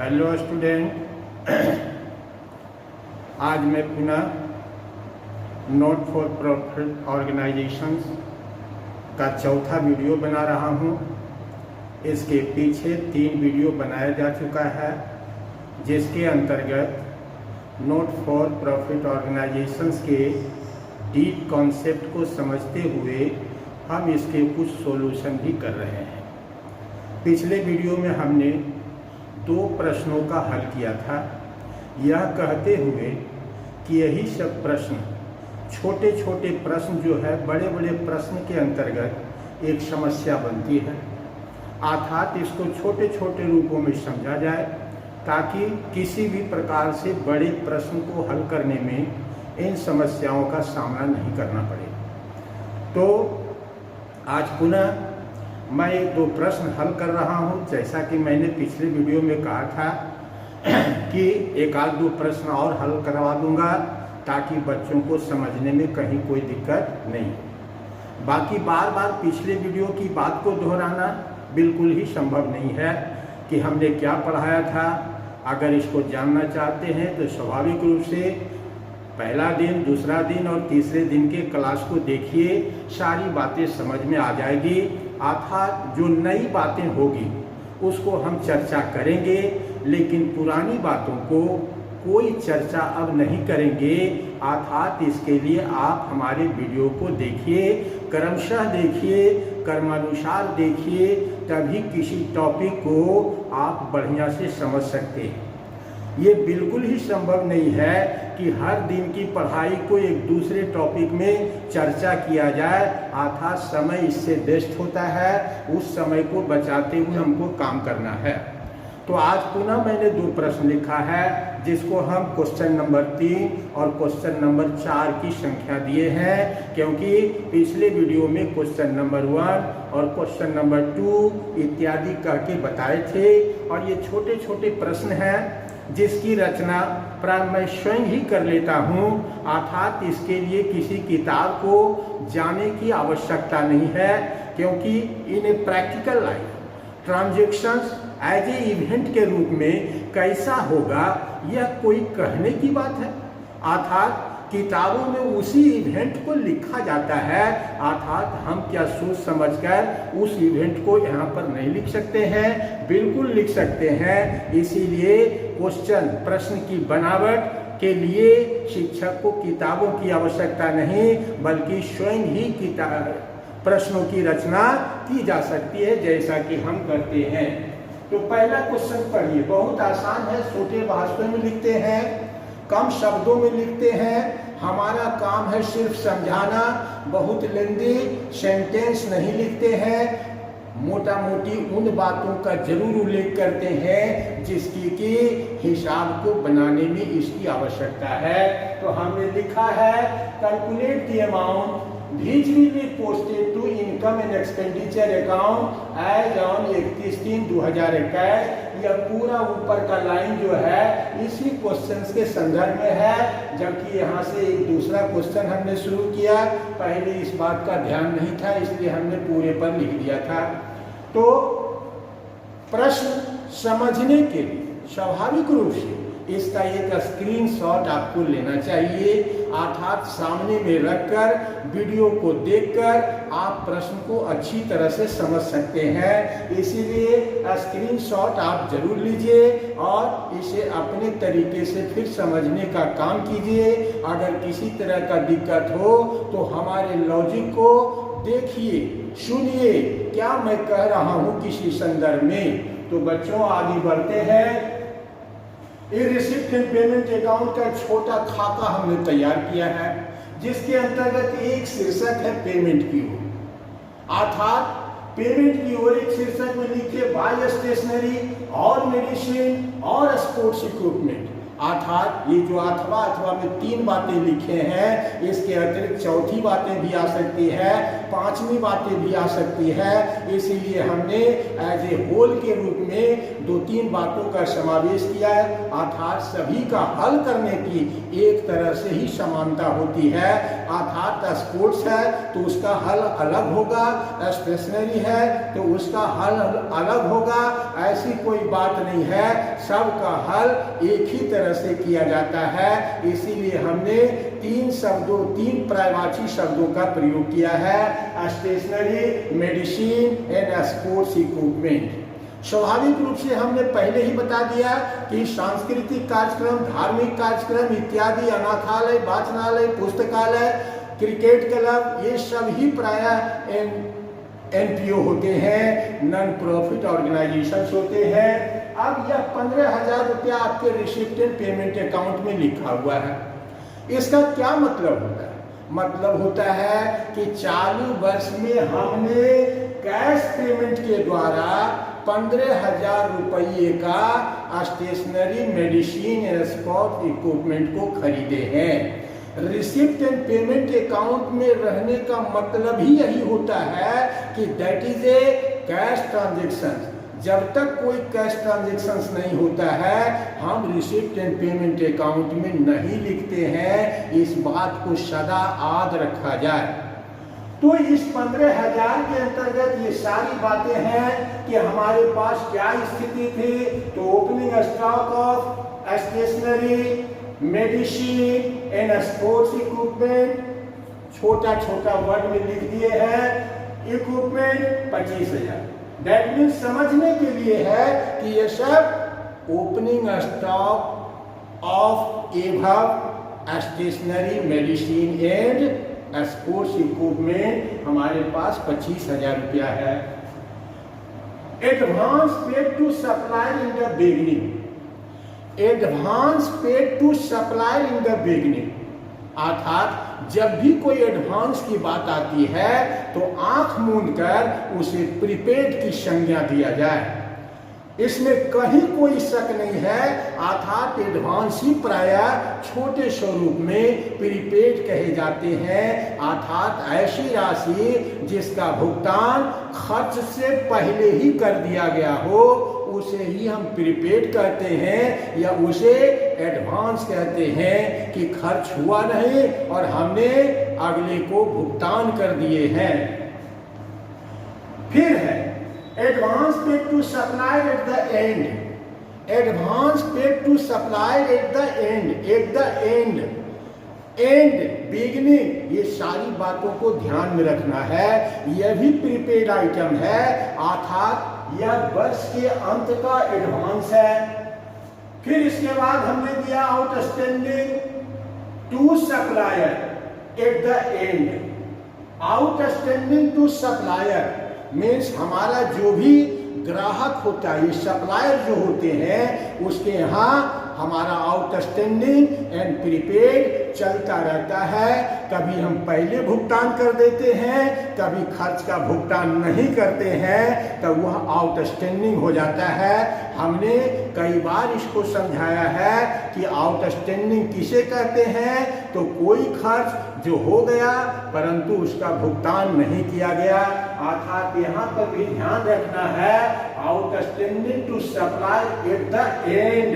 Hello student, आज मैं पुनः नॉट फॉर प्रॉफिट ऑर्गेनाइजेशंस का चौथा वीडियो बना रहा हूं। इसके पीछे 3 वीडियो बनाया जा चुका है, जिसके अंतर्गत नॉट फॉर प्रॉफिट ऑर्गेनाइजेशंस के डीप कॉन्सेप्ट को समझते हुए हम इसके कुछ सॉल्यूशन भी कर रहे हैं। पिछले वीडियो में हमने 2 प्रश्नों का हल किया था, यह कहते हुए कि यही सब प्रश्न, छोटे छोटे प्रश्न जो है, बड़े बड़े प्रश्न के अंतर्गत एक समस्या बनती है। अर्थात इसको छोटे छोटे रूपों में समझा जाए ताकि किसी भी प्रकार से बड़े प्रश्न को हल करने में इन समस्याओं का सामना नहीं करना पड़े। तो आज पुनः मैं 2 प्रश्न हल कर रहा हूं। जैसा कि मैंने पिछले वीडियो में कहा था कि 1-2 प्रश्न और हल करवा दूंगा ताकि बच्चों को समझने में कहीं कोई दिक्कत नहीं। बाकी बार बार पिछले वीडियो की बात को दोहराना बिल्कुल ही संभव नहीं है कि हमने क्या पढ़ाया था। अगर इसको जानना चाहते हैं तो स्वाभाविक रूप से पहला दिन, दूसरा दिन और तीसरे दिन के क्लास को देखिए, सारी बातें समझ में आ जाएगी। अर्थात जो नई बातें होगी उसको हम चर्चा करेंगे, लेकिन पुरानी बातों को कोई चर्चा अब नहीं करेंगे। अर्थात इसके लिए आप हमारे वीडियो को देखिए, क्रमशः देखिए, क्रमानुसार देखिए, तभी किसी टॉपिक को आप बढ़िया से समझ सकते हैं। ये बिल्कुल ही संभव नहीं है कि हर दिन की पढ़ाई को एक दूसरे टॉपिक में चर्चा किया जाए। अर्थात समय इससे वेस्ट होता है, उस समय को बचाते हुए हमको काम करना है। तो आज पुनः मैंने 2 प्रश्न लिखा है, जिसको हम क्वेश्चन नंबर 3 और क्वेश्चन नंबर 4 की संख्या दिए हैं, क्योंकि पिछले वीडियो में क्वेश्चन नंबर 1 और क्वेश्चन नंबर 2 इत्यादि करके बताए थे। और ये छोटे छोटे प्रश्न हैं जिसकी रचना प्राय मैं स्वयं ही कर लेता हूँ। अर्थात इसके लिए किसी किताब को जाने की आवश्यकता नहीं है, क्योंकि in a practical life transactions as a event के रूप में कैसा होगा, यह कोई कहने की बात है। अर्थात किताबों में उसी इवेंट को लिखा जाता है। अर्थात हम क्या सोच समझकर उस इवेंट को यहाँ पर नहीं लिख सकते हैं, बिल्कुल लिख सकते हैं। इसीलिए क्वेश्चन, प्रश्न की बनावट के लिए शिक्षक को किताबों की आवश्यकता नहीं, बल्कि स्वयं ही प्रश्नों की रचना की जा सकती है, जैसा कि हम करते हैं। तो पहला क्वेश्चन पढ़िए, बहुत आसान है, छोटे भाषण में लिखते हैं, कम शब्दों में लिखते हैं। हमारा काम है सिर्फ समझाना, बहुत लेंदी सेंटेंस नहीं लिखते हैं। मोटा मोटी उन बातों का जरूर उल्लेख करते हैं जिसकी कि हिसाब को बनाने में इसकी आवश्यकता है। तो हमने लिखा है, calculate the amount which will be posted to income and expenditure account as on 31/3/2021। यह पूरा ऊपर का लाइन जो है इसी क्वेश्चन के संदर्भ में है, जबकि यहाँ से एक दूसरा क्वेश्चन हमने शुरू किया। पहले इस बात का ध्यान नहीं था, इसलिए हमने पूरे पर लिख दिया था। तो प्रश्न समझने के लिए स्वाभाविक रूप से इसका एक स्क्रीनशॉट आपको लेना चाहिए। अर्थात सामने में रखकर वीडियो को देखकर आप प्रश्न को अच्छी तरह से समझ सकते हैं। इसीलिए स्क्रीनशॉट आप जरूर लीजिए और इसे अपने तरीके से फिर समझने का काम कीजिए। अगर किसी तरह का दिक्कत हो तो हमारे लॉजिक को देखिए, सुनिए क्या मैं कह रहा हूँ किसी संदर्भ में। तो बच्चों आगे बढ़ते हैं। रिसिप्ट एंड पेमेंट अकाउंट का छोटा खाका हमने तैयार किया है, जिसके अंतर्गत एक शीर्षक है पेमेंट की ओर। अर्थात पेमेंट की ओर एक शीर्षक में लिखिए बाय स्टेशनरी और मेडिसिन और स्पोर्ट्स इक्विपमेंट। अर्थात ये जो अथवा में 3 बातें लिखे हैं, इसके अतिरिक्त चौथी बातें भी आ सकती है, 5वीं बातें भी आ सकती है। इसीलिए हमने एज ए होल के रूप में 2-3 बातों का समावेश किया है। अर्थात सभी का हल करने की एक तरह से ही समानता होती है। अर्थात स्पोर्ट्स है तो उसका हल अलग होगा, स्टेशनरी है तो उसका हल अलग होगा, ऐसी कोई बात नहीं है, सबका हल एक ही तरह से किया जाता है। इसीलिए हमने 3 पर्यायवाची शब्दों का प्रयोग किया है, stationery, medicine and sports equipment. स्वाभाविक रूप से हमने पहले ही बता दिया कि सांस्कृतिक कार्यक्रम, धार्मिक कार्यक्रम इत्यादि, अनाथालय, वाचनालय, पुस्तकालय, क्रिकेट क्लब, ये सभी प्रायः NPO होते हैं, नॉन प्रॉफिट ऑर्गेनाइजेशंस होते हैं। अब यह 15,000 रुपया आपके रिसिप्टेंट पेमेंट अकाउंट में लिखा हुआ है। इसका क्या मतलब होता है? मतलब होता है कि चालू वर्ष में हमने कैश पेमेंट के द्वारा 15,000 रुपये का stationery, medicine and sports equipment को खरीदे हैं। रिसिप्ट एंड पेमेंट अकाउंट में रहने का मतलब ही यही होता है कि that is a cash transaction. जब तक कोई कैश ट्रांजेक्शन्स नहीं होता है, हम रिसिप्ट एंड पेमेंट अकाउंट में नहीं लिखते हैं। इस बात को सदा याद रखा जाए। तो इस 15,000 के अंतर्गत ये सारी बातें हैं कि हमारे पास क्या स्थिति थी। तो opening stock of stationery, medicine and sports equipment, छोटा वर्ड में लिख दिए हैं, इक्विपमेंट 25,000। दैट मीन्स समझने के लिए है कि ये सब opening stock of above stationery, medicine and sports equipment हमारे पास 25,000 रुपया है। Advance paid to supplier in the beginning, advance paid to supplier in the beginning, अर्थात जब भी कोई एडवांस की बात आती है तो आंख मूंद कर उसे प्रीपेड की संज्ञा दिया जाए। इसमें कहीं कोई शक नहीं है। अर्थात एडवांस ही प्रायः छोटे स्वरूप में प्रीपेड कहे जाते हैं। अर्थात ऐसी राशि जिसका भुगतान खर्च से पहले ही कर दिया गया हो, उसे ही हम प्रीपेड कहते हैं या उसे एडवांस कहते हैं कि खर्च हुआ नहीं और हमने अगले को भुगतान कर दिए हैं। फिर है advance paid to supplier at the end, advance paid to supplier at the end, and beginning, ये सारी बातों को ध्यान में रखना है। यह भी प्रीपेड आइटम है, अर्थात यह वर्ष के अंत का एडवांस है। फिर इसके बाद हमने दिया outstanding to supplier at the end. Outstanding to supplier means हमारा जो भी ग्राहक होता है, ये सप्लायर जो होते हैं, उसके यहाँ हमारा आउटस्टैंडिंग एंड प्रीपेड चलता रहता है। कभी हम पहले भुगतान कर देते हैं, कभी खर्च का भुगतान नहीं करते हैं, तो वह आउटस्टैंडिंग हो जाता है। हमने कई बार इसको समझाया है कि आउटस्टैंडिंग किसे कहते हैं। तो कोई खर्च जो हो गया परंतु उसका भुगतान नहीं किया गया, अर्थात यहाँ पर भी ध्यान रखना है outstanding to supply at the end,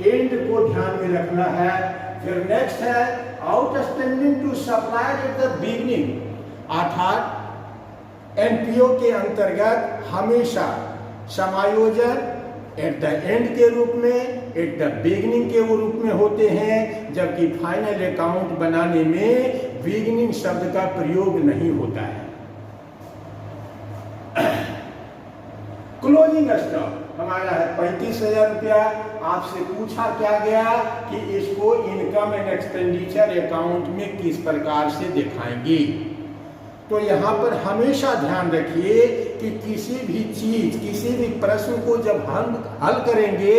end को ध्यान में रखना है। फिर नेक्स्ट है outstanding to supply at the beginning, अर्थात एनपीओ के अंतर्गत हमेशा समायोजन एट द एंड के रूप में, एट द बिगिनिंग के रूप में होते हैं, जबकि फाइनल अकाउंट बनाने में बिगिनिंग शब्द का प्रयोग नहीं होता है। क्लोजिंग स्टॉक हमारा है 35,000 रुपया। आपसे पूछा क्या गया कि इसको इनकम एंड एक्सपेंडिचर अकाउंट में किस प्रकार से दिखाएंगे। तो यहाँ पर हमेशा ध्यान रखिए कि किसी भी चीज, किसी भी प्रश्न को जब हम हल करेंगे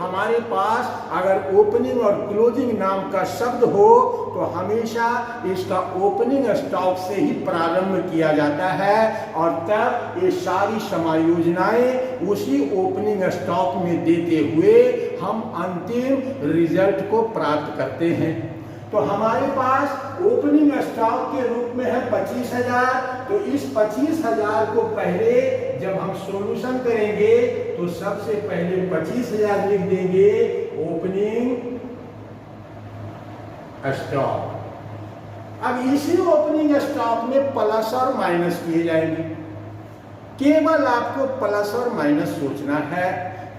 हमारे पास अगर ओपनिंग और क्लोजिंग नाम का शब्द हो तो हमेशा इसका ओपनिंग स्टॉक से ही प्रारंभ किया जाता है और तब ये सारी समायोजनाएं उसी ओपनिंग स्टॉक में देते हुए हम अंतिम रिजल्ट को प्राप्त करते हैं। तो हमारे पास ओपनिंग स्टॉक के रूप में है 25,000। तो इस 25,000 को पहले जब हम सॉल्यूशन करेंगे तो सबसे पहले 25,000 लिख देंगे ओपनिंग स्टॉक। अब इसी ओपनिंग स्टॉक में प्लस और माइनस किए जाएंगे। केवल आपको प्लस और माइनस सोचना है,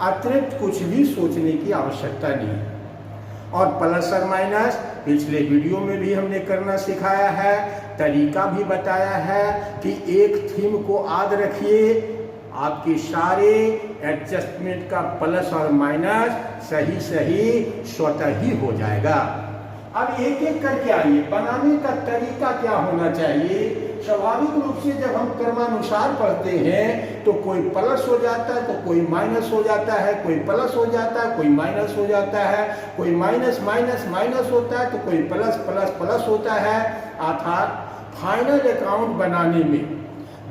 अतिरिक्त कुछ भी सोचने की आवश्यकता नहीं। और प्लस और माइनस पिछले वीडियो में भी हमने करना सिखाया है, तरीका भी बताया है कि एक थीम को याद रखिए, आपके सारे एडजस्टमेंट का प्लस और माइनस सही सही स्वतः ही हो जाएगा। अब एक एक करके आइए, बनाने का तरीका क्या होना चाहिए। स्वाभाविक रूप से जब हम क्रमानुसार पढ़ते हैं तो कोई प्लस हो जाता है तो कोई माइनस हो जाता है, कोई प्लस हो जाता है कोई माइनस हो जाता है, कोई माइनस माइनस माइनस होता है तो कोई प्लस प्लस प्लस होता है। अर्थात फाइनल अकाउंट बनाने में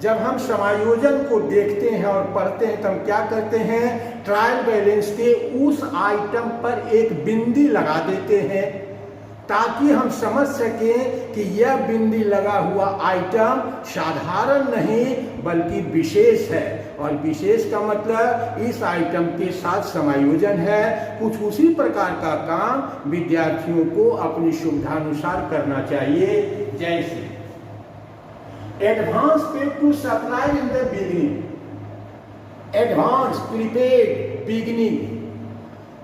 जब हम समायोजन को देखते हैं और पढ़ते हैं तो हम क्या करते हैं, ट्रायल बैलेंस के उस आइटम पर एक बिंदी लगा देते हैं ताकि हम समझ सकें कि यह बिंदी लगा हुआ आइटम साधारण नहीं बल्कि विशेष है। और विशेष का मतलब इस आइटम के साथ समायोजन है। कुछ उसी प्रकार का काम विद्यार्थियों को अपनी सुविधानुसार करना चाहिए। जैसे advance paid to supply in the beginning, advance prepaid beginning,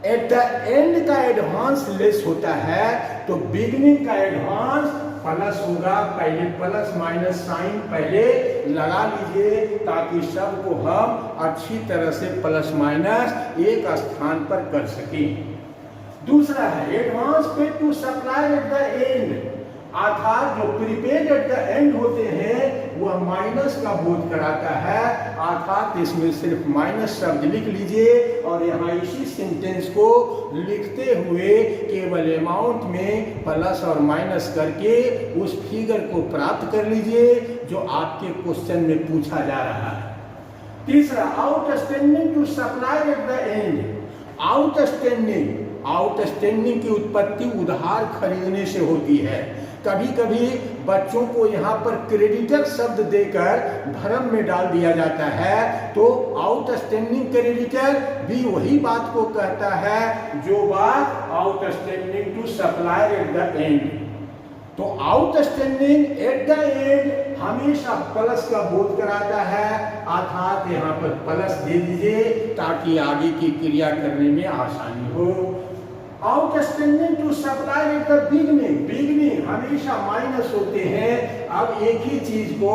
at the end का एडवांस लेस होता है तो बिगिनिंग का एडवांस प्लस होगा। पहले प्लस माइनस साइन पहले लगा लीजिए ताकि सबको हम अच्छी तरह से प्लस माइनस एक स्थान पर कर सकें। दूसरा है advance paid to supply at the end, अर्थात जो प्रीपेड एट द एंड होते हैं वह माइनस का बोध कराता है। अर्थात इसमें सिर्फ माइनस शब्द लिख लीजिए और यहाँ इसी सेंटेंस को लिखते हुए केवल अमाउंट में प्लस और माइनस करके उस फिगर को प्राप्त कर लीजिए जो आपके क्वेश्चन में पूछा जा रहा है। तीसरा outstanding to supply at the end, outstanding की उत्पत्ति उधार खरीदने से होती है। कभी कभी बच्चों को यहाँ पर क्रेडिटर शब्द देकर भ्रम में डाल दिया जाता है। तो आउटस्टैंडिंग क्रेडिटर भी वही बात को कहता है जो बात outstanding to supply at the end. तो आउटस्टैंडिंग एट द एंड हमेशा प्लस का बोध कराता है। अर्थात यहाँ पर प्लस दे दीजिए ताकि आगे की क्रिया करने में आसानी हो। Outstanding to supply at the beginning, beginning हमेशा माइनस होते हैं। अब एक ही चीज को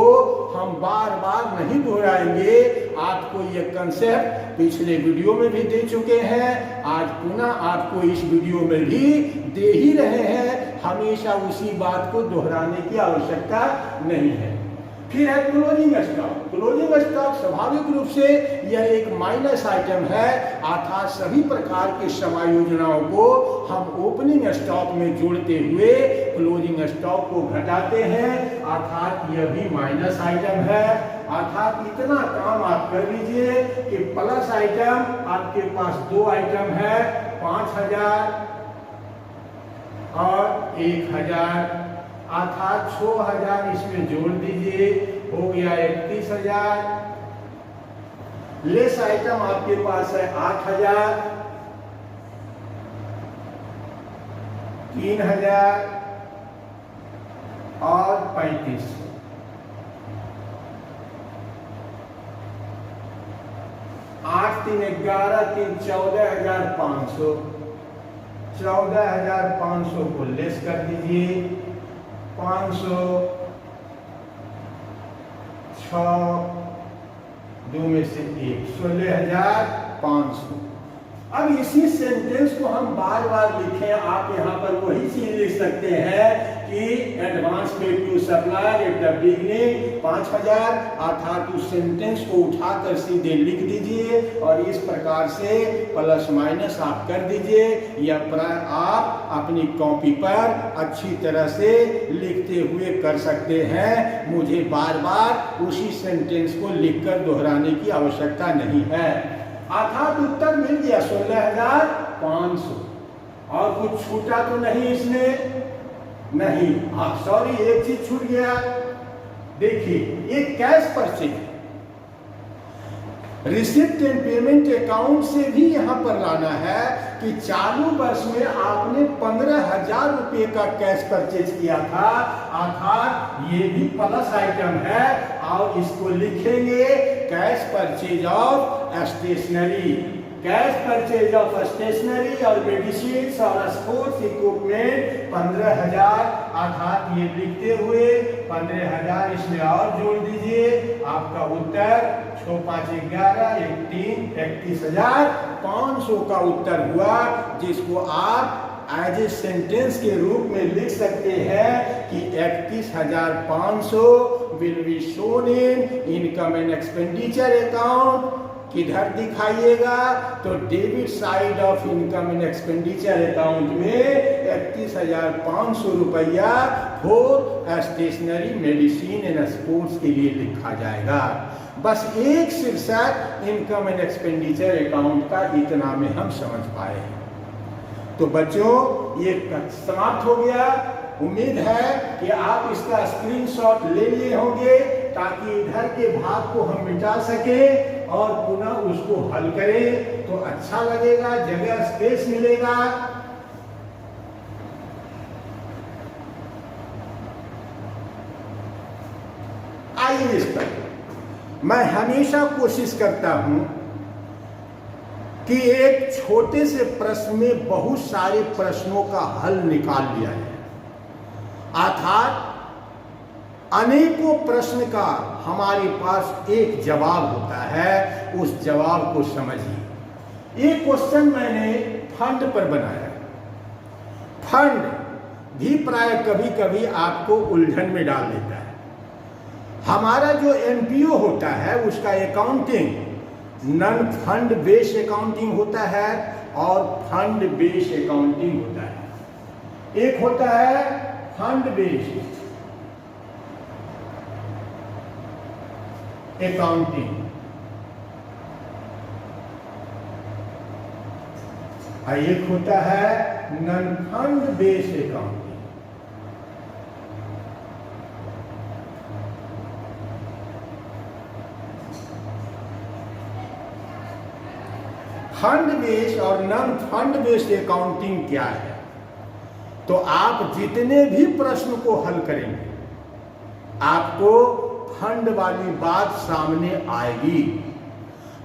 हम बार बार नहीं दोहराएंगे। आपको ये कंसेप्ट पिछले वीडियो में भी दे चुके हैं, आज पुनः आपको इस वीडियो में भी दे ही रहे हैं। हमेशा उसी बात को दोहराने की आवश्यकता नहीं है। फिर है क्लोजिंग स्टॉक। क्लोजिंग स्टॉक स्वाभाविक रूप से यह एक माइनस आइटम है। अर्थात सभी प्रकार के समायोजनाओं को हम ओपनिंग स्टॉक में जोड़ते हुए क्लोजिंग स्टॉक को घटाते हैं। अर्थात यह भी माइनस आइटम है। अर्थात इतना काम आप कर लीजिए कि प्लस आइटम आपके पास दो आइटम है, 5,000 और 1,000, अर्थात 6,000 इसमें जोड़ दीजिए, हो गया 31,000। लेस आइटम आपके पास है 8,000, 3,000 और 35। 8 3 11 3 14,500, 14,500 को लेस कर दीजिए। 500 6 2 में से 1, 16,500। अब इसी सेंटेंस को हम बार बार लिखें। आप यहाँ पर वही चीज लिख सकते हैं कि advance paid to supplier at the beginning 5000, अर्थात उस सेंटेंस को उठाकर सीधे लिख दीजिए और इस प्रकार से प्लस माइनस आप कर दीजिए, या आप अपनी कॉपी पर अच्छी तरह से लिखते हुए कर सकते हैं। मुझे बार बार उसी सेंटेंस को लिखकर दोहराने की आवश्यकता नहीं है। अर्थात उत्तर मिल गया 16,500। और कुछ छूटा तो नहीं इसमें? नहीं। आप सॉरी, एक चीज छूट गया। देखिए, ये cash purchase, receipt and payment account से भी यहां पर लाना है कि चालू वर्ष में आपने 15,000 रुपए का कैश परचेज किया था, अर्थात ये भी प्लस आइटम है और इसको लिखेंगे cash purchase of stationery. Cash purchase of stationery और मेडिसिन और स्पोर्ट्स इक्विपमेंट 15,000, अर्थात ये लिखते हुए 15,000 इसमें और जोड़ दीजिए। आपका उत्तर 6 5 11 1 3 31,500 का उत्तर हुआ, जिसको आप एज ए सेंटेंस के रूप में लिख सकते हैं कि 31,500 will be shown in income and expenditure account. किधर दिखाइएगा? तो debit side of income and expenditure account में 31,500 रुपया for stationery medicine and sports के लिए लिखा जाएगा। बस एक शीर्षक इनकम एंड एक्सपेंडिचर अकाउंट का इतना में हम समझ पाए। तो बच्चों, ये समाप्त हो गया। उम्मीद है कि आप इसका स्क्रीनशॉट ले लिए होंगे ताकि इधर के भाग को हम मिटा सके और पुनः उसको हल करें तो अच्छा लगेगा, जगह स्पेस मिलेगा। आइए इस पर मैं हमेशा कोशिश करता हूं कि एक छोटे से प्रश्न में बहुत सारे प्रश्नों का हल निकाल लिया है, अर्थात अनेकों प्रश्न का हमारे पास एक जवाब होता है। उस जवाब को समझिए। एक क्वेश्चन मैंने फंड पर बनाया। फंड भी प्राय कभी कभी आपको उलझन में डाल देता है। हमारा जो एमपीओ होता है उसका accounting non fund based accounting होता है और फंड बेस्ड अकाउंटिंग होता है। एक होता है फंड बेस्ड अकाउंटिंग, एक होता है non fund based accounting. Fund based और नॉन फंड बेस्ड अकाउंटिंग क्या है? तो आप जितने भी प्रश्न को हल करेंगे आपको फंड वाली बात सामने आएगी।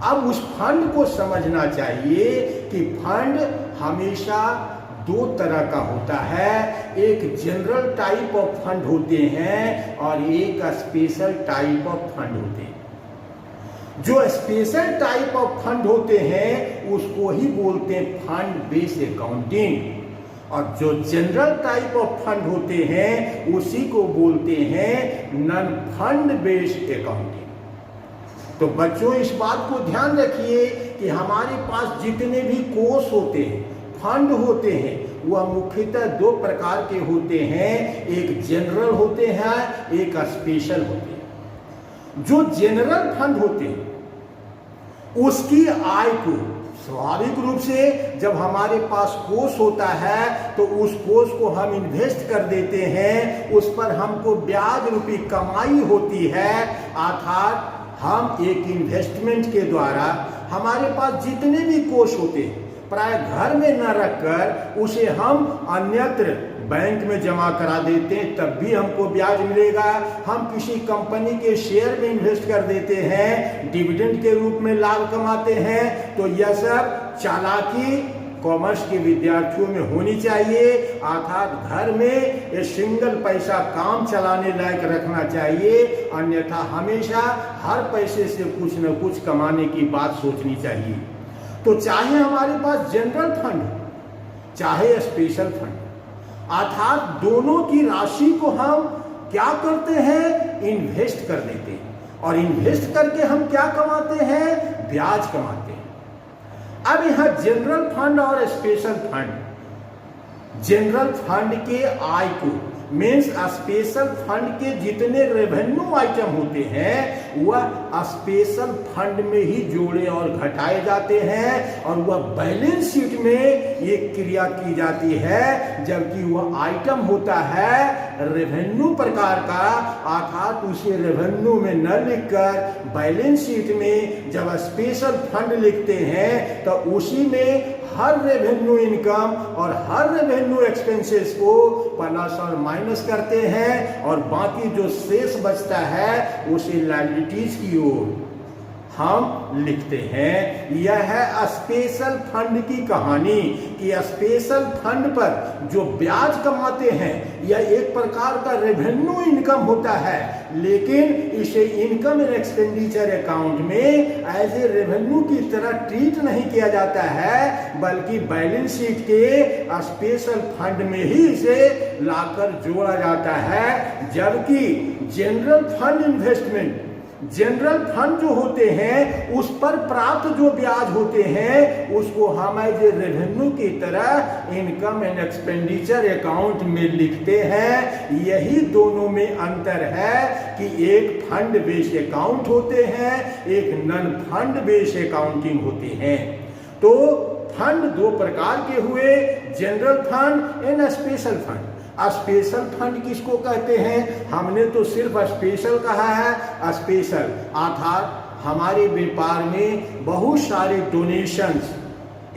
अब उस फंड को समझना चाहिए कि फंड हमेशा दो तरह का होता है। एक जनरल टाइप ऑफ फंड होते हैं और एक स्पेशल टाइप ऑफ फंड होते हैं। जो स्पेशल टाइप ऑफ फंड होते हैं उसको ही बोलते हैं फंड बेस्ड अकाउंटिंग, और जो जनरल टाइप ऑफ फंड होते हैं उसी को बोलते हैं नॉन फंड बेस्ड अकाउंटिंग। तो बच्चों, इस बात को ध्यान रखिए कि हमारे पास जितने भी कोर्स होते हैं, फंड होते हैं, वह मुख्यतः दो प्रकार के होते हैं। एक जनरल होते हैं, एक स्पेशल होते हैं। जो जनरल फंड होते हैं उसकी आय को स्वाभाविक रूप से जब हमारे पास कोष होता है तो उस कोष को हम इन्वेस्ट कर देते हैं, उस पर हमको ब्याज रूपी कमाई होती है। अर्थात हम एक इन्वेस्टमेंट के द्वारा हमारे पास जितने भी कोष होते हैं प्राय घर में न रखकर उसे हम अन्यत्र बैंक में जमा करा देते हैं, तब भी हमको ब्याज मिलेगा। हम किसी कंपनी के शेयर में इन्वेस्ट कर देते हैं, डिविडेंड के रूप में लाभ कमाते हैं। तो यह सब चालाकी कॉमर्स के विद्यार्थियों में होनी चाहिए। अर्थात घर में सिंगल पैसा काम चलाने लायक रखना चाहिए, अन्यथा हमेशा हर पैसे से कुछ न कुछ कमाने की बात सोचनी चाहिए। तो चाहे हमारे पास जनरल फंड चाहे स्पेशल फंड, अर्थात दोनों की राशि को हम क्या करते हैं, इन्वेस्ट कर देते हैं, और इन्वेस्ट करके हम क्या कमाते हैं, ब्याज कमाते हैं। अब यहां जनरल फंड और स्पेशल फंड, जनरल फंड के आय को मीन्स स्पेशल फंड के जितने रेवेन्यू आइटम होते हैं वह स्पेशल फंड में ही जोड़े और घटाए जाते हैं, और वह बैलेंस शीट में ये क्रिया की जाती है, जबकि वह आइटम होता है रेवेन्यू प्रकार का, अर्थात उसे रेवेन्यू में न लिखकर बैलेंस शीट में जब स्पेशल फंड लिखते हैं तो उसी में हर रेवेन्यू इनकम और हर रेवेन्यू एक्सपेंसेस को प्लस और माइनस करते हैं, और बाकी जो शेष बचता है उसे लायबिलिटीज की ओर हम लिखते हैं। यह है स्पेशल फंड की कहानी कि स्पेशल फंड पर जो ब्याज कमाते हैं यह एक प्रकार का रेवेन्यू इनकम होता है, लेकिन इसे इनकम एंड एक्सपेंडिचर अकाउंट में एज ए रेवेन्यू की तरह ट्रीट नहीं किया जाता है, बल्कि बैलेंस शीट के स्पेशल फंड में ही इसे लाकर जोड़ा जाता है। जबकि general fund investment, general fund जो होते हैं उस पर प्राप्त जो ब्याज होते हैं उसको हम एज ए रेवेन्यू की तरह इनकम एंड एक्सपेंडिचर अकाउंट में लिखते हैं। यही दोनों में अंतर है कि एक फंड बेस्ड अकाउंट होते हैं, एक नॉन फंड बेस्ड अकाउंटिंग होते हैं। तो फंड दो प्रकार के हुए, general fund and special fund. Special fund किसको कहते हैं, हमने तो सिर्फ स्पेशल कहा है। स्पेशल अर्थात हमारे व्यापार में बहुत सारे डोनेशंस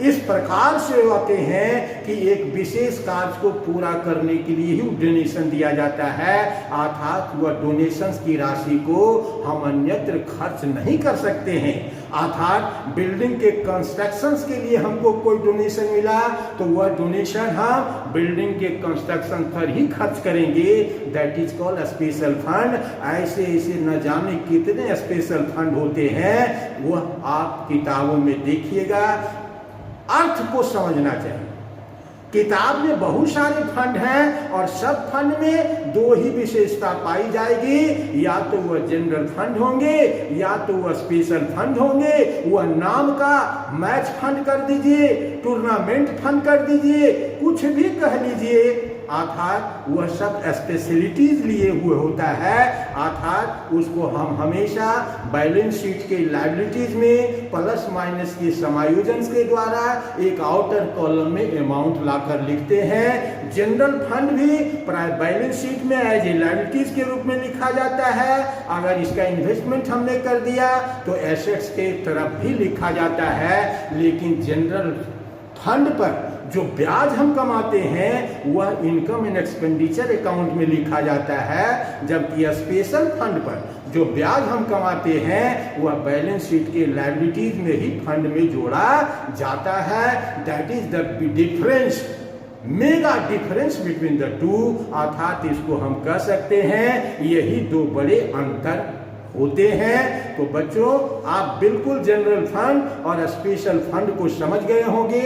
इस प्रकार से होते हैं कि एक विशेष कार्य को पूरा करने के लिए ही डोनेशन दिया जाता है, अर्थात वह डोनेशंस की राशि को हम अन्यत्र खर्च नहीं कर सकते हैं। अर्थात बिल्डिंग के कंस्ट्रक्शंस के लिए हमको कोई डोनेशन मिला तो वह डोनेशन हम बिल्डिंग के कंस्ट्रक्शन पर ही खर्च करेंगे, that is called special fund. ऐसे ऐसे न जाने कितने स्पेशल फंड होते हैं, वह आप किताबों में देखिएगा। अर्थ को समझना चाहिए। किताब में बहुत सारे फंड हैं और सब फंड में दो ही विशेषता पाई जाएगी, या तो वह जनरल फंड होंगे या तो वह स्पेशल फंड होंगे। वह नाम का मैच फंड कर दीजिए, टूर्नामेंट फंड कर दीजिए, कुछ भी कह लीजिए, अर्थात वह सब स्पेशलिटीज लिए हुए होता है। अर्थात उसको हम हमेशा बैलेंस शीट के लायबिलिटीज में प्लस माइनस के समायोजन के द्वारा एक आउटर कॉलम में अमाउंट लाकर लिखते हैं। जनरल फंड भी बैलेंस शीट में एज ए लायबिलिटीज के रूप में लिखा जाता है। अगर इसका इन्वेस्टमेंट हमने कर दिया तो एसेट्स के तरफ भी लिखा जाता है, लेकिन जनरल फंड पर जो ब्याज हम कमाते हैं वह इनकम एंड एक्सपेंडिचर अकाउंट में लिखा जाता है, जबकि स्पेशल फंड पर जो ब्याज हम कमाते हैं वह बैलेंस शीट के लायबिलिटीज में ही फंड में जोड़ा जाता है। That is the difference, mega difference between the to. अर्थात इसको हम कह सकते हैं यही दो बड़े अंतर होते हैं। तो बच्चों आप बिल्कुल जनरल फंड और स्पेशल फंड को समझ गए होंगे।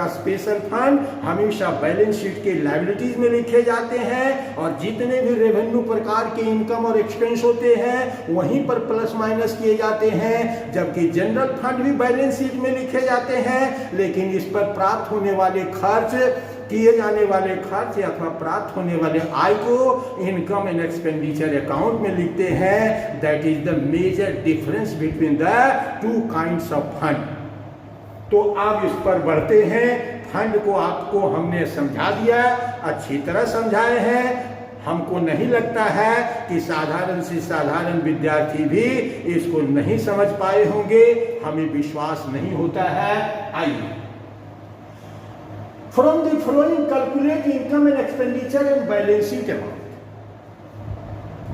स्पेशल फंड हमेशा बैलेंस शीट के लायबिलिटीज में लिखे जाते हैं और जितने भी रेवेन्यू प्रकार के इनकम और एक्सपेंस होते हैं वहीं पर प्लस माइनस किए जाते हैं, जबकि जनरल फंड भी बैलेंस शीट में लिखे जाते हैं, लेकिन इस पर प्राप्त होने वाले खर्च, किए जाने वाले खर्च अथवा प्राप्त होने वाले आय को इनकम एंड एक्सपेंडिचर अकाउंट में लिखते हैं। That is the major difference between the two kinds of fund. तो अब इस पर बढ़ते हैं। फंड को आपको हमने समझा दिया, अच्छी तरह समझाए हैं। हमको नहीं लगता है कि साधारण से साधारण विद्यार्थी भी इसको नहीं समझ पाए होंगे, हमें विश्वास नहीं होता है। आइए, From the following calculate income and expenditure and balance sheet amount।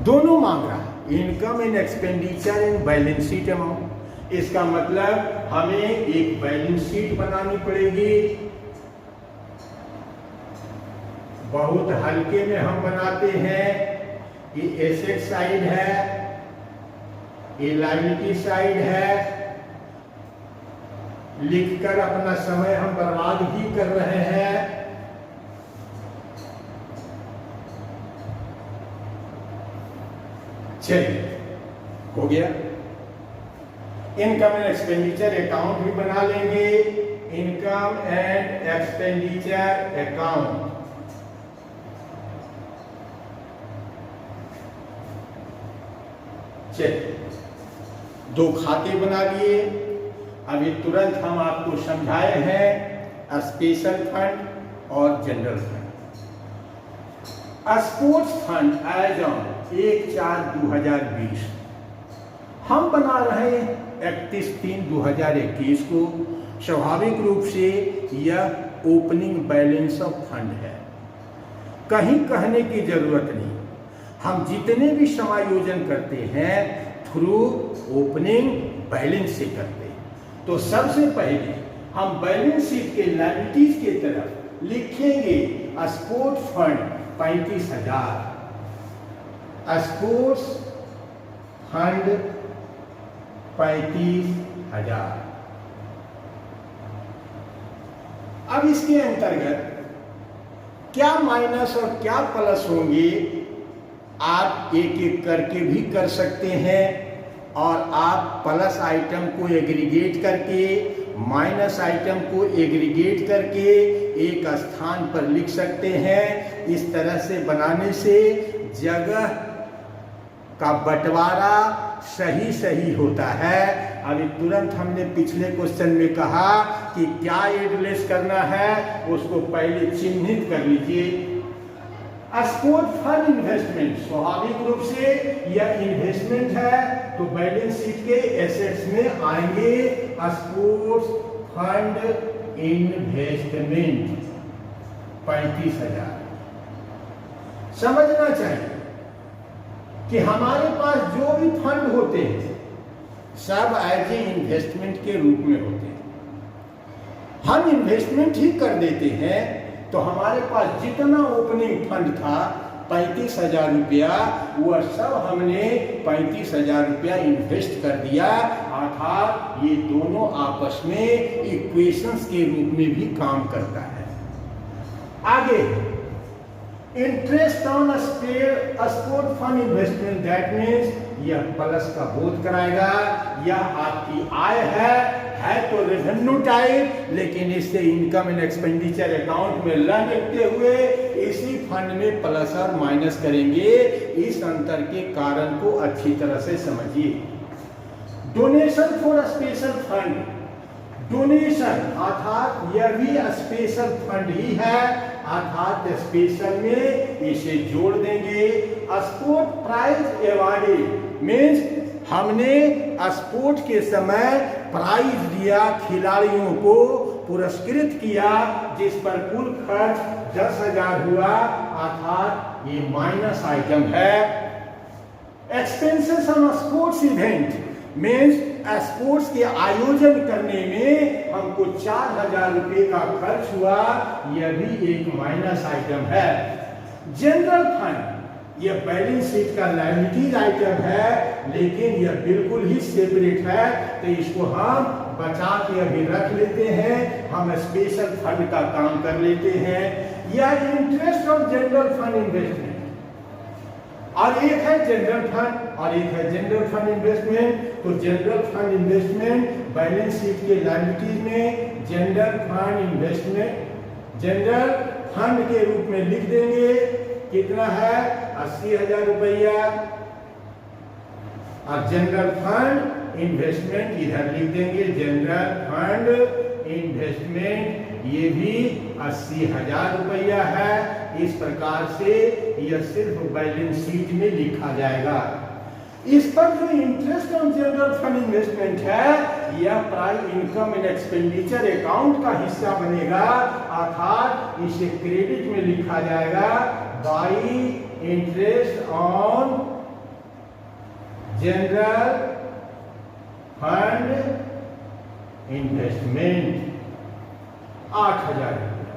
दोनों मांग रहा है, income and expenditure and balance sheet amount. इसका मतलब हमें एक बैलेंस शीट बनानी पड़ेगी। बहुत हल्के में हम बनाते हैं, ये एसेट साइड है, ये लायबिलिटी साइड है। लिखकर अपना समय हम बर्बाद भी कर रहे हैं। चलिए, हो गया। इनकम एंड एक्सपेंडिचर अकाउंट भी बना लेंगे। इनकम एंड एक्सपेंडिचर अकाउंट, चलिए, दो खाते बना लिए। अभी तुरंत हम आपको समझाए हैं स्पेशल फंड और general fund. Sports fund as on 1/4/2020 हम बना रहे हैं 31/3/2021 को। स्वाभाविक रूप से यह ओपनिंग बैलेंस ऑफ फंड है, कहीं कहने की जरूरत नहीं। हम जितने भी समायोजन करते हैं थ्रू ओपनिंग बैलेंस से करते हैं। तो सबसे पहले हम बैलेंस शीट के लायबिलिटीज की तरफ लिखेंगे स्पोर्ट्स फंड 35,000, स्पोर्ट्स फंड 35,000। अब इसके अंतर्गत क्या माइनस और क्या प्लस होंगे आप एक एक करके भी कर सकते हैं, और आप प्लस आइटम को एग्रीगेट करके माइनस आइटम को एग्रीगेट करके एक स्थान पर लिख सकते हैं। इस तरह से बनाने से जगह का बंटवारा सही होता है। अभी तुरंत हमने पिछले क्वेश्चन में कहा कि क्या एडलेस करना है, उसको पहले चिन्हित कर लीजिए। स्पोर्ट्स फंड इन्वेस्टमेंट, स्वाभाविक रूप से यह इन्वेस्टमेंट है तो बैलेंस शीट के एसेट्स में आएंगे स्पोर्ट्स फंड इन्वेस्टमेंट 35,000। समझना चाहिए कि हमारे पास जो भी फंड होते हैं सब एज ए इन्वेस्टमेंट के रूप में होते हैं। हम इन्वेस्टमेंट ही कर देते हैं तो हमारे पास जितना ओपनिंग फंड था 35,000 रुपया, वह सब हमने 35,000 रुपया इन्वेस्ट कर दिया। अर्थात ये दोनों आपस में इक्वेशंस के रूप में भी काम करता है। आगे interest on sport fund investment, that means यह प्लस का बोध कराएगा। यह आपकी आय है तो रेवेन्यू टाइप, लेकिन इससे इनकम एंड एक्सपेंडिचर अकाउंट में ला रखते हुए इसी फंड में प्लस और माइनस करेंगे। इस अंतर के कारण को अच्छी तरह से समझिए। Donation for special fund, donation अर्थात यह भी स्पेशल फंड ही है, अर्थात स्पेशल में इसे जोड़ देंगे। स्पोर्ट प्राइज एवार्डेड मीन्स हमने स्पोर्ट के समय प्राइज दिया, खिलाड़ियों को पुरस्कृत किया, जिस पर कुल खर्च 10,000 हुआ, अर्थात ये माइनस आइटम है। Expenses on sports event means sports के आयोजन करने में हमको 4,000 रुपये का खर्च हुआ, यह भी एक माइनस आइटम है। जनरल फंड यह बैलेंस शीट का लायबिलिटीज आइटम है, लेकिन यह बिल्कुल ही सेपरेट है, तो इसको हम बचा के अभी रख लेते हैं। हम स्पेशल फंड का काम कर लेते हैं। यह interest of general fund investment, और एक है जनरल फंड और एक है जनरल फंड इन्वेस्टमेंट। तो general fund investment balance sheet के लायबिलिटीज में general fund investment, general fund के रूप में लिख देंगे। कितना है? 80,000 रुपया। और जनरल फंड इन्वेस्टमेंट इधर लिख देंगे, जनरल फंड इन्वेस्टमेंट ये भी 80,000 रुपया है। इस प्रकार से यह सिर्फ बैलेंस शीट में लिखा जाएगा। इस पर जो interest on general fund investment है, यह prime income and expenditure account का हिस्सा बनेगा, अर्थात इसे क्रेडिट में लिखा जाएगा by interest on general fund investment 8,000 रुपया।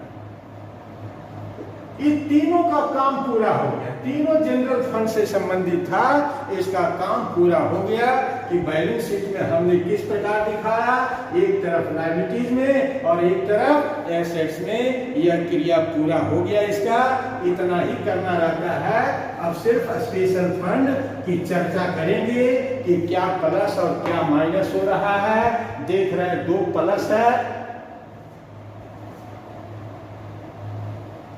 इन तीनों का काम पूरा हो गया, तीनों जनरल फंड से संबंधित था, इसका काम पूरा हो गया कि बैलेंस शीट में हमने किस प्रकार दिखाया, एक तरफ लायबिलिटीज में और एक तरफ एसेट्स में। यह क्रिया पूरा हो गया, इसका इतना ही करना रहता है। अब सिर्फ स्पेशल फंड की चर्चा करेंगे कि क्या प्लस और क्या माइनस हो रहा है। देख रहे हैं 2 प्लस है,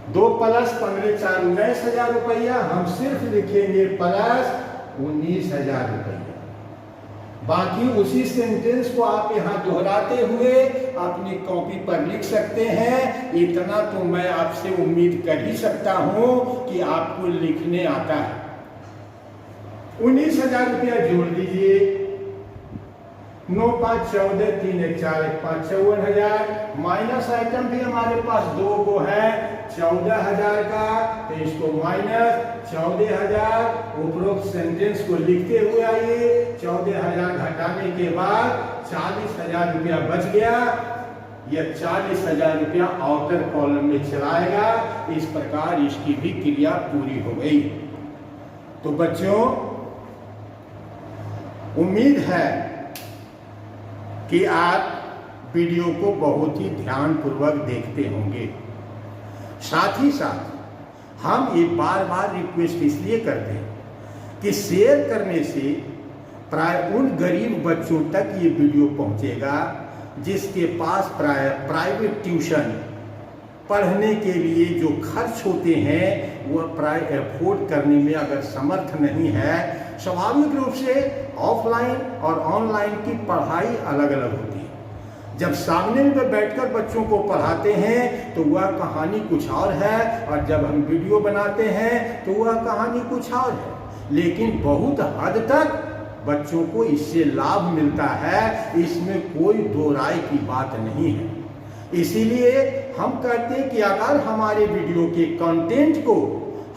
2 प्लस 15 4 19,000 रुपया। हम सिर्फ लिखेंगे प्लस 19,000 रुपया। बाकी उसी सेंटेंस को आप यहाँ दोहराते हुए अपनी कॉपी पर लिख सकते हैं। इतना तो मैं आपसे उम्मीद कर ही सकता हूं कि आपको लिखने आता है। 19,000 रुपया जोड़ दीजिए। 9 5 14 3 1 4 1 5 54,000। माइनस आइटम भी हमारे पास 2 को है, 14,000 का, तो इसको माइनस 14,000। उपरोक्त सेंटेंस को लिखते हुए आइए। 14,000 घटाने के बाद 40,000 रुपया बच गया। यह 40,000 रुपया आउटर कॉलम में चलाएगा। इस प्रकार इसकी भी क्रिया पूरी हो गई। तो बच्चों, उम्मीद है कि आप वीडियो को बहुत ही ध्यानपूर्वक देखते होंगे। साथ ही साथ हम ये बार बार रिक्वेस्ट इसलिए करते हैं कि शेयर करने से प्राय उन गरीब बच्चों तक ये वीडियो पहुंचेगा जिसके पास प्राइवेट ट्यूशन पढ़ने के लिए जो खर्च होते हैं वह प्राय अफोर्ड करने में अगर समर्थ नहीं है। स्वाभाविक रूप से ऑफलाइन और ऑनलाइन की पढ़ाई अलग अलग होती है। जब सामने में बैठकर बच्चों को पढ़ाते हैं तो वह कहानी कुछ और है, और जब हम वीडियो बनाते हैं तो वह कहानी कुछ और है। लेकिन बहुत हद तक बच्चों को इससे लाभ मिलता है, इसमें कोई दो राय की बात नहीं है। इसीलिए हम कहते हैं कि अगर हमारे वीडियो के कंटेंट को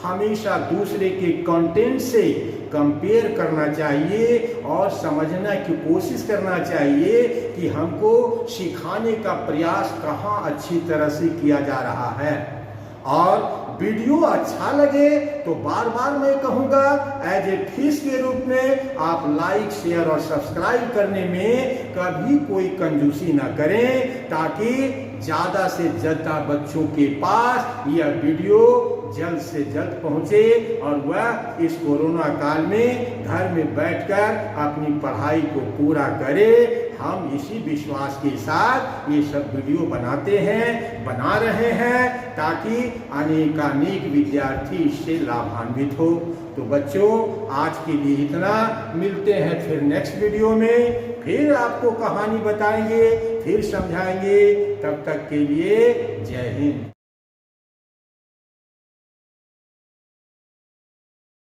हमेशा दूसरे के कंटेंट से कंपेयर करना चाहिए और समझने की कोशिश करना चाहिए कि हमको सिखाने का प्रयास कहाँ अच्छी तरह से किया जा रहा है। और वीडियो अच्छा लगे तो बार बार मैं कहूँगा एज ए फीस के रूप में आप लाइक शेयर और सब्सक्राइब करने में कभी कोई कंजूसी ना करें, ताकि ज़्यादा से ज़्यादा बच्चों के पास यह वीडियो जल्द से जल्द पहुँचे और वह इस कोरोना काल में घर में बैठकर अपनी पढ़ाई को पूरा करे। हम इसी विश्वास के साथ ये सब वीडियो बना रहे हैं ताकि अनेकानेक विद्यार्थी इससे लाभान्वित हो। तो बच्चों, आज के लिए इतना। मिलते हैं फिर नेक्स्ट वीडियो में, फिर आपको कहानी बताएंगे, फिर समझाएंगे। तब तक के लिए जय हिंद।